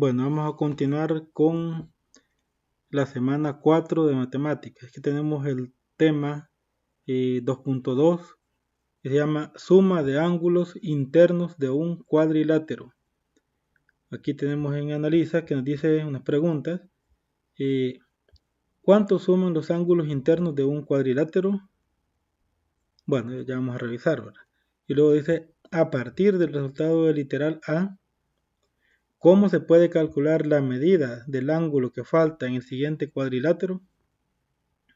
Bueno, vamos a continuar con la semana 4 de matemáticas. Aquí tenemos el tema 2.2 que se llama suma de ángulos internos de un cuadrilátero. Aquí tenemos en Analiza que nos dice unas preguntas. ¿Cuánto suman los ángulos internos de un cuadrilátero? Bueno, ya vamos a revisar, ¿verdad? Y luego dice, a partir del resultado del literal A, ¿cómo se puede calcular la medida del ángulo que falta en el siguiente cuadrilátero?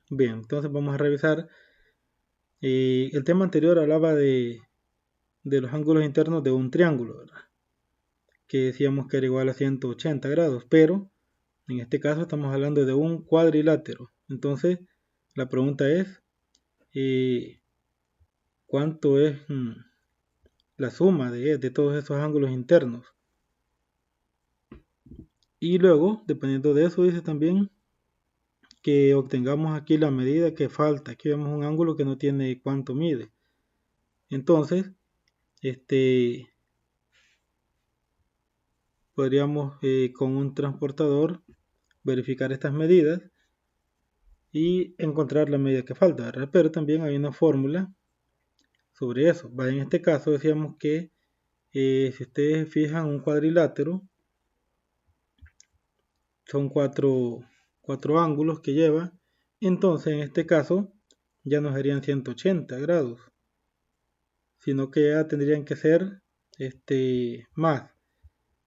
Bien, entonces vamos a revisar. El tema anterior hablaba de los ángulos internos de un triángulo, ¿verdad? Que decíamos que era igual a 180 grados, pero en este caso estamos hablando de un cuadrilátero. Entonces la pregunta es, ¿cuánto es la suma de todos esos ángulos internos? Y luego, dependiendo de eso, dice también que obtengamos aquí la medida que falta. Aquí vemos un ángulo que no tiene cuánto mide. Entonces, podríamos con un transportador verificar estas medidas y encontrar la medida que falta, ¿verdad? Pero también hay una fórmula sobre eso. En este caso decíamos que si ustedes fijan un cuadrilátero, son cuatro ángulos que lleva. Entonces en este caso ya no serían 180 grados, sino que ya tendrían que ser más.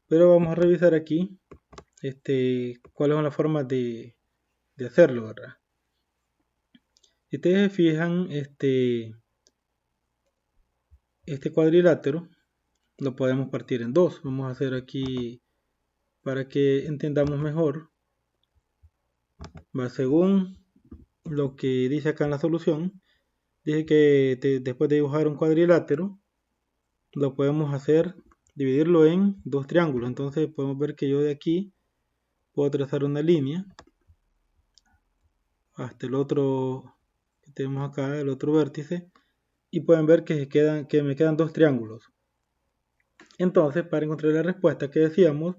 Pero vamos a revisar aquí cuáles son las formas de hacerlo, ¿verdad? Si ustedes se fijan, este cuadrilátero lo podemos partir en dos. Vamos a hacer aquí para que entendamos mejor. Según lo que dice acá en la solución, dice que después de dibujar un cuadrilátero, lo podemos hacer, dividirlo en dos triángulos. Entonces podemos ver que yo de aquí puedo trazar una línea hasta el otro que tenemos acá, el otro vértice, y pueden ver que me quedan dos triángulos. Entonces, para encontrar la respuesta que decíamos,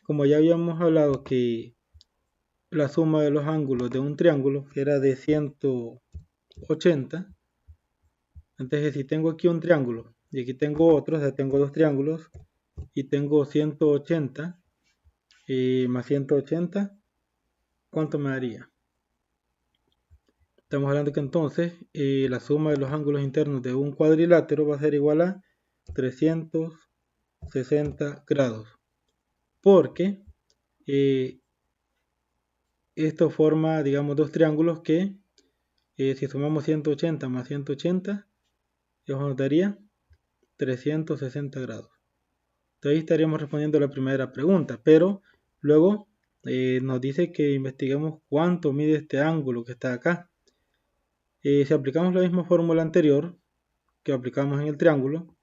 como ya habíamos hablado que la suma de los ángulos de un triángulo era de 180, entonces si tengo aquí un triángulo y aquí tengo otro, o sea, tengo dos triángulos y tengo 180 más 180, ¿cuánto me daría? Estamos hablando que entonces la suma de los ángulos internos de un cuadrilátero va a ser igual a 360 grados, porque esto forma, digamos, dos triángulos que si sumamos 180 más 180, eso nos daría 360 grados. Entonces ahí estaríamos respondiendo a la primera pregunta, pero luego nos dice que investiguemos cuánto mide este ángulo que está acá. Si aplicamos la misma fórmula anterior que aplicamos en el triángulo,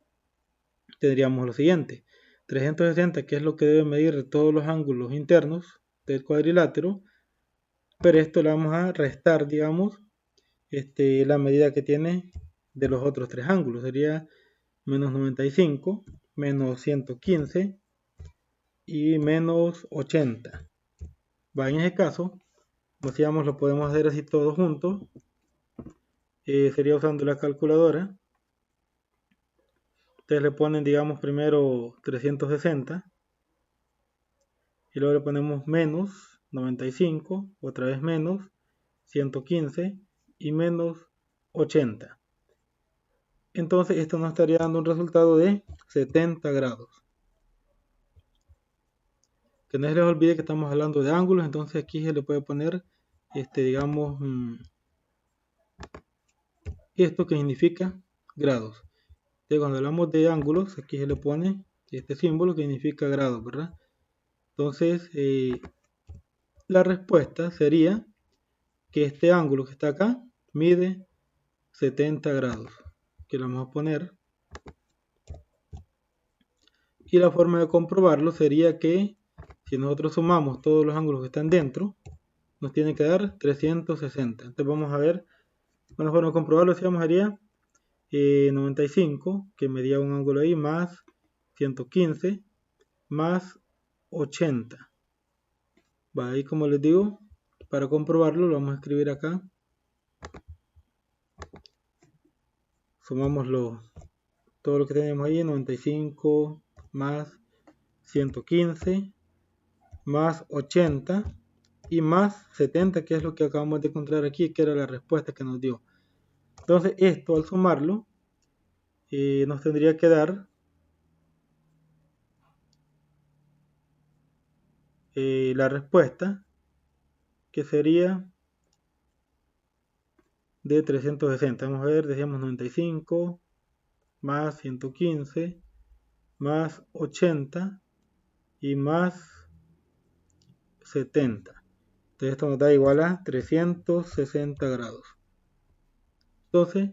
tendríamos lo siguiente: 360, que es lo que debe medir todos los ángulos internos del cuadrilátero, pero esto le vamos a restar, digamos, la medida que tiene de los otros tres ángulos. Sería menos 95, menos 115 y menos 80. En ese caso, decíamos, lo podemos hacer así todos juntos. Sería usando la calculadora. Ustedes le ponen, digamos, primero 360 y luego le ponemos menos 95, otra vez menos 115 y menos 80. Entonces esto nos estaría dando un resultado de 70 grados. Que no se les olvide que estamos hablando de ángulos, entonces aquí se le puede poner digamos, esto que significa grados. Entonces, cuando hablamos de ángulos, aquí se le pone este símbolo que significa grados, ¿verdad? Entonces la respuesta sería que este ángulo que está acá mide 70 grados, que lo vamos a poner. Y la forma de comprobarlo sería que si nosotros sumamos todos los ángulos que están dentro, nos tiene que dar 360. Entonces vamos a ver, una forma de comprobarlo sería 95, que medía un ángulo ahí, más 115, más 80. Va, ahí como les digo, para comprobarlo lo vamos a escribir acá. Sumamos todo lo que tenemos ahí, 95 más 115 más 80 y más 70, que es lo que acabamos de encontrar aquí, que era la respuesta que nos dio. Entonces esto al sumarlo nos tendría que dar la respuesta, que sería de 360. Vamos a ver, decíamos 95 más 115 más 80 y más 70. Entonces esto nos da igual a 360 grados. Entonces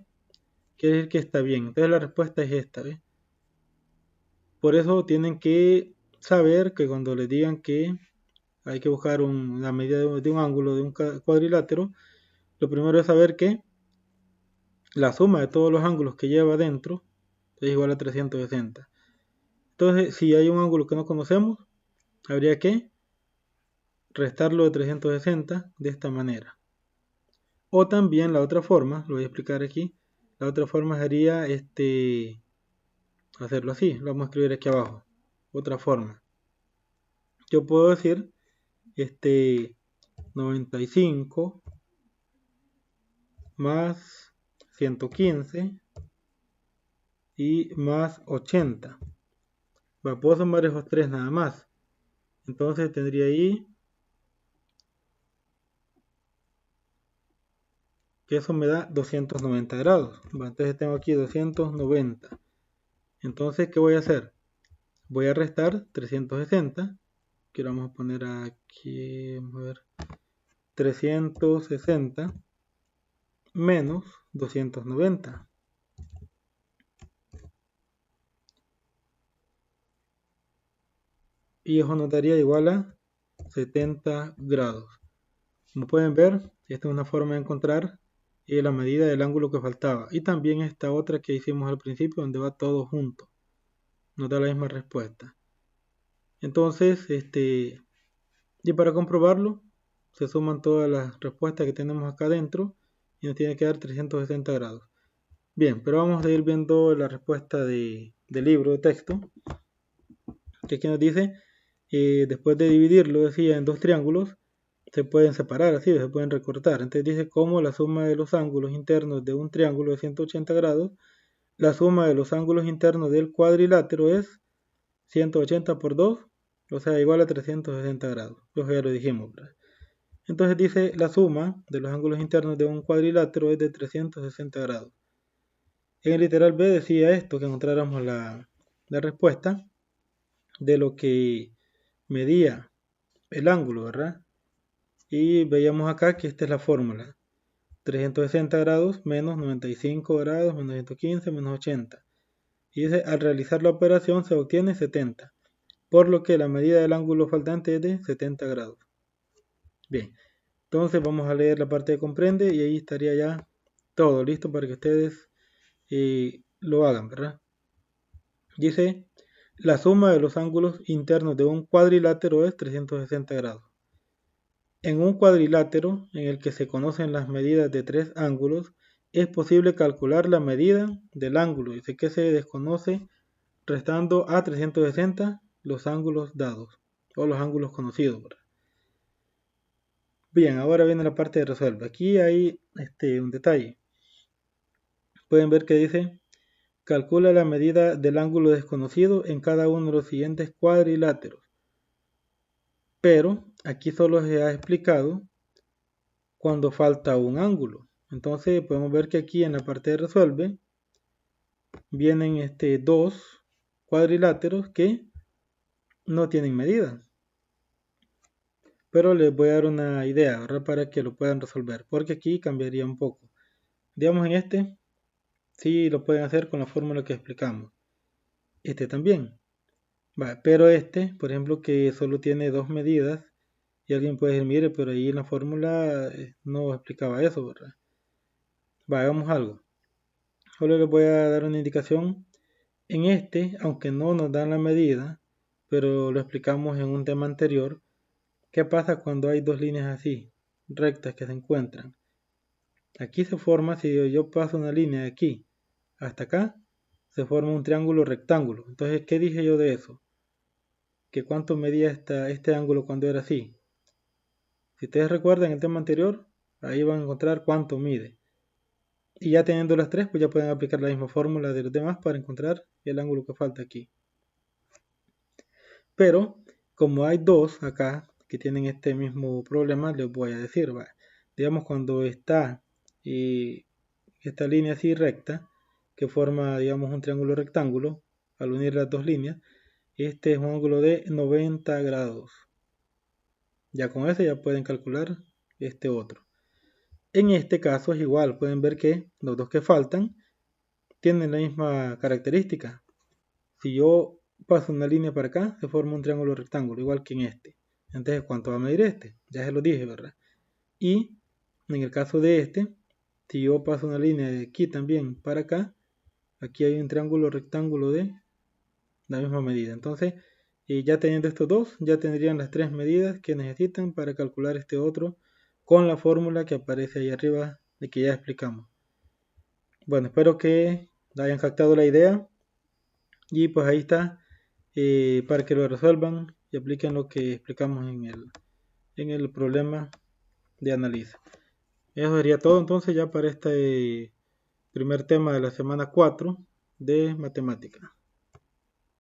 quiere decir que está bien. Entonces la respuesta es esta, ¿ves? Por eso tienen que saber que cuando les digan que hay que buscar la medida de un ángulo de un cuadrilátero, lo primero es saber que la suma de todos los ángulos que lleva dentro es igual a 360. Entonces, si hay un ángulo que no conocemos, habría que restarlo de 360 de esta manera. O también la otra forma, lo voy a explicar aquí, la otra forma sería hacerlo así, lo vamos a escribir aquí abajo. Otra forma. Yo puedo decir 95 más 115 y más 80. Puedo sumar esos tres nada más. Entonces tendría ahí que eso me da 290 grados. Entonces tengo aquí 290. Entonces, ¿qué voy a hacer? Voy a restar 360. Que lo vamos a poner aquí, vamos a ver, 360 menos 290. Y eso nos daría igual a 70 grados. Como pueden ver, esta es una forma de encontrar la medida del ángulo que faltaba. Y también esta otra que hicimos al principio, donde va todo junto. Nos da la misma respuesta. Entonces, y para comprobarlo, se suman todas las respuestas que tenemos acá adentro y nos tiene que dar 360 grados. Bien, pero vamos a ir viendo la respuesta del libro de texto, que aquí nos dice, después de dividirlo, decía, en dos triángulos, se pueden separar así, se pueden recortar. Entonces dice como la suma de los ángulos internos de un triángulo de 180 grados, la suma de los ángulos internos del cuadrilátero es 180 por 2, o sea, igual a 360 grados. Eso ya lo dijimos, ¿verdad? Entonces dice la suma de los ángulos internos de un cuadrilátero es de 360 grados. En el literal B decía esto, que encontráramos la respuesta de lo que medía el ángulo, ¿verdad? Y veíamos acá que esta es la fórmula. 360 grados menos 95 grados menos 115 menos 80. Y dice, al realizar la operación se obtiene 70, por lo que la medida del ángulo faltante es de 70 grados. Bien, entonces vamos a leer la parte de comprende y ahí estaría ya todo listo para que ustedes lo hagan, ¿verdad? Dice, la suma de los ángulos internos de un cuadrilátero es 360 grados. En un cuadrilátero en el que se conocen las medidas de tres ángulos, es posible calcular la medida del ángulo. Dice que se desconoce restando a 360 los ángulos dados o los ángulos conocidos, ¿verdad? Bien, ahora viene la parte de resuelve. Aquí hay un detalle. Pueden ver que dice, calcula la medida del ángulo desconocido en cada uno de los siguientes cuadriláteros. Pero aquí solo se ha explicado cuando falta un ángulo. Entonces podemos ver que aquí en la parte de resuelve vienen dos cuadriláteros que no tienen medida. Pero les voy a dar una idea, ¿verdad? Para que lo puedan resolver, porque aquí cambiaría un poco. Digamos en sí lo pueden hacer con la fórmula que explicamos. También. Pero por ejemplo, que solo tiene dos medidas, y alguien puede decir, mire, pero ahí en la fórmula no explicaba eso, ¿verdad? Hagamos algo. Solo les voy a dar una indicación. En aunque no nos dan la medida, pero lo explicamos en un tema anterior. ¿Qué pasa cuando hay dos líneas así, rectas que se encuentran? Aquí se forma, si yo paso una línea de aquí hasta acá, se forma un triángulo rectángulo. Entonces, ¿qué dije yo de eso? Que cuánto medía este ángulo cuando era así. Si ustedes recuerdan el tema anterior, ahí van a encontrar cuánto mide. Y ya teniendo las tres, pues ya pueden aplicar la misma fórmula de los demás para encontrar el ángulo que falta aquí. Pero, como hay dos acá que tienen este mismo problema, les voy a decir, ¿va? Digamos cuando está esta línea así recta, que forma, digamos, un triángulo rectángulo, al unir las dos líneas, este es un ángulo de 90 grados. Ya con ese ya pueden calcular este otro. En este caso es igual, pueden ver que los dos que faltan tienen la misma característica. Si yo paso una línea para acá, se forma un triángulo rectángulo, igual que en este. Entonces, ¿cuánto va a medir este? Ya se lo dije, ¿verdad? Y en el caso de este, si yo paso una línea de aquí también para acá, aquí hay un triángulo rectángulo de la misma medida. Entonces, ya teniendo estos dos, ya tendrían las tres medidas que necesitan para calcular este otro con la fórmula que aparece ahí arriba de que ya explicamos. Bueno, espero que hayan captado la idea y pues ahí está, para que lo resuelvan y apliquen lo que explicamos en el problema de Analiza. Eso sería todo entonces ya para este primer tema de la semana 4 de matemáticas.